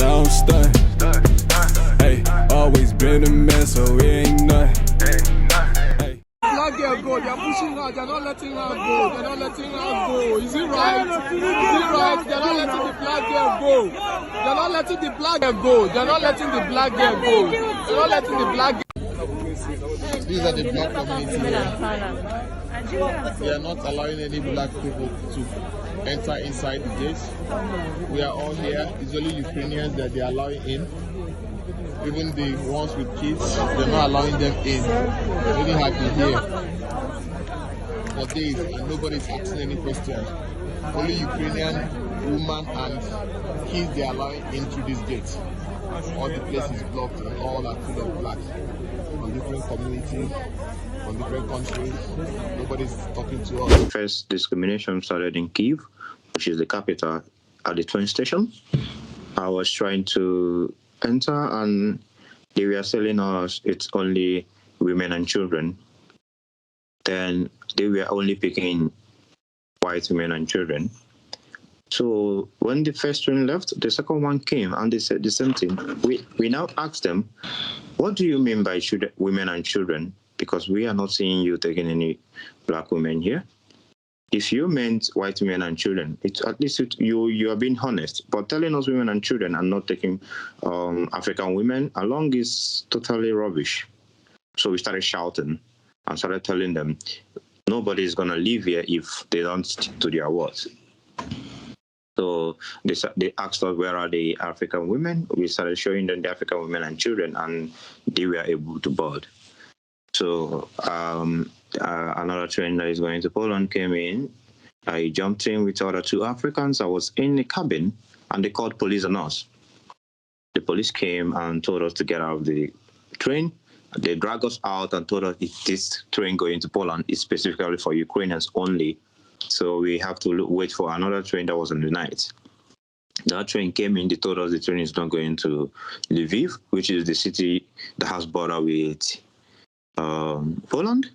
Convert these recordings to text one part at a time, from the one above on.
now I'm stunned. Hey, always been a man, so it ain't nothing. Hey. Black girl go, they're pushing her, they're not letting her go, they're not letting her go. Is it right? Is it right? They're not letting the black girl go. They're not letting the black girl go. They're not letting the black girl go. They're not letting the black girl. These are the black community here. We are not allowing any black people to enter inside the gates. We are all here. It's only Ukrainians that they are allowing in. Even the ones with kids, they're not allowing them in. They have been here for days and nobody's asking any questions. Only Ukrainian women and kids they are allowing in through these gates. All the places blocked and all are full of blacks from different communities, from different countries. Nobody's talking to us. First discrimination started in Kyiv, which is the capital, at the train station. I was trying to enter and they were telling us it's only women and children. Then they were only picking white women and children. So when the first train left, the second one came and they said the same thing. We now asked them, what do you mean by women and children? Because we are not seeing you taking any black women here. If you meant white women and children, at least you are being honest. But telling us women and children and not taking African women along is totally rubbish. So we started shouting and started telling them, nobody is going to live here if they don't stick to their words. So they asked us, where are the African women? We started showing them the African women and children, and they were able to board. So another train that is going to Poland came in. I jumped in with other two Africans. I was in the cabin, and they called police on us. The police came and told us to get out of the train. They dragged us out and told us this train going to Poland is specifically for Ukrainians only. So we have to wait for another train that was in the night. That train came in, they told us the train is not going to Lviv, which is the city that has border with Poland.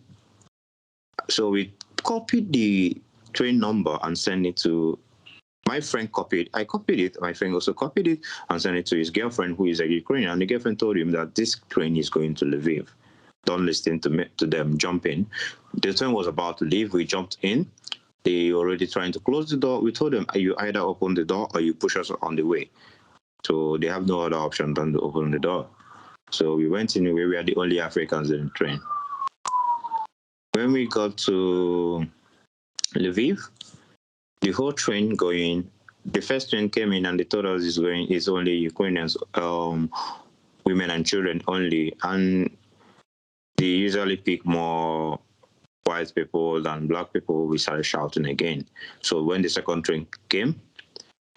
So we copied the train number and sent it to my friend. I copied it. My friend also copied it and sent it to his girlfriend, who is a Ukrainian. And the girlfriend told him that this train is going to Lviv. Don't listen to them. Jump in. The train was about to leave. We jumped in. They already trying to close the door. We told them, you either open the door or you push us on the way. So they have no other option than to open the door. So we went in. We were the only Africans in the train. When we got to Lviv, the whole train going, the first train came in and they told us it's only Ukrainians, women and children only. And they usually pick more white people than black people. We started shouting again. So when the second train came,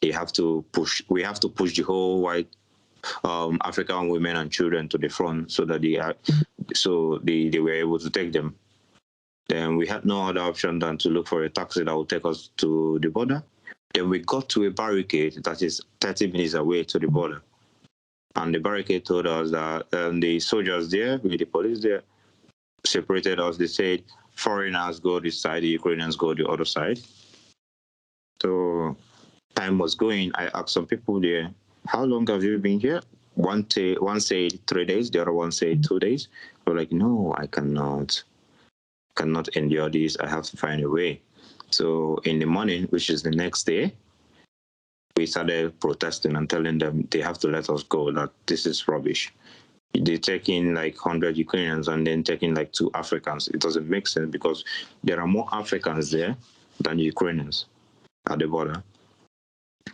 we have to push the whole white African women and children to the front so that they were able to take them. Then we had no other option than to look for a taxi that would take us to the border. Then we got to a barricade that is 30 minutes away to the border. And the barricade told us that the soldiers there, with the police there, separated us. They said, foreigners go this side, the Ukrainians go the other side. So time was going. I asked some people there, how long have you been here? One said 3 days, the other one said 2 days. They were like, no, I cannot endure this. I have to find a way. So in the morning, which is the next day, we started protesting and telling them they have to let us go, that this is rubbish. They take in like 100 Ukrainians and then taking like 2 Africans. It doesn't make sense because there are more Africans there than Ukrainians at the border.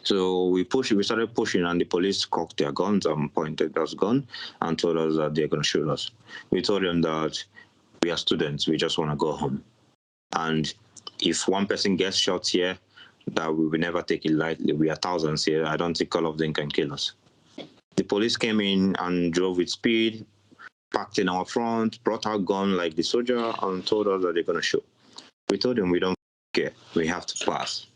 So we started pushing, and the police cocked their guns and pointed us gun and told us that they're going to shoot us. We told them that we are students, we just want to go home. And if one person gets shot here, that we will never take it lightly. We are thousands here. I don't think all of them can kill us. The police came in and drove with speed, parked in our front, brought our gun like the soldier, and told us that they're going to shoot. We told them we don't care. We have to pass.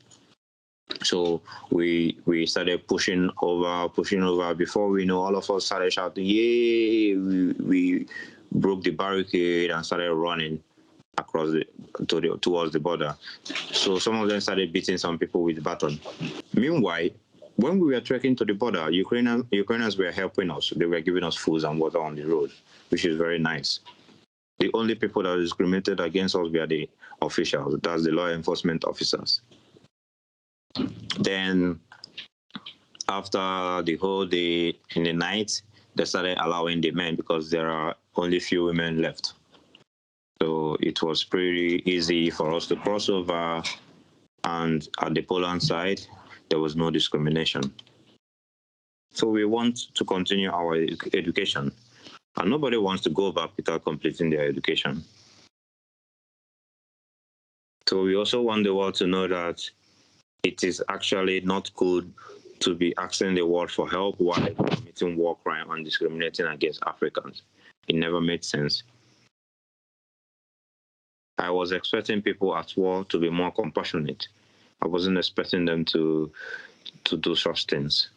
So we started pushing over. Before we know, all of us started shouting, yay! We broke the barricade and started running across towards the border. So some of them started beating some people with the baton. Meanwhile, When we were trekking to the border, Ukrainians were helping us. They were giving us food and water on the road, which is very nice. The only people that discriminated against us were the officials, that's the law enforcement officers. Then, after the whole day, in the night, they started allowing the men because there are only few women left. So it was pretty easy for us to cross over, and at the Poland side, there was no discrimination. So we want to continue our education, and nobody wants to go back without completing their education. So we also want the world to know that it is actually not good to be asking the world for help while committing war crime and discriminating against Africans. It never made sense. I was expecting people at war to be more compassionate. I wasn't expecting them to do such things.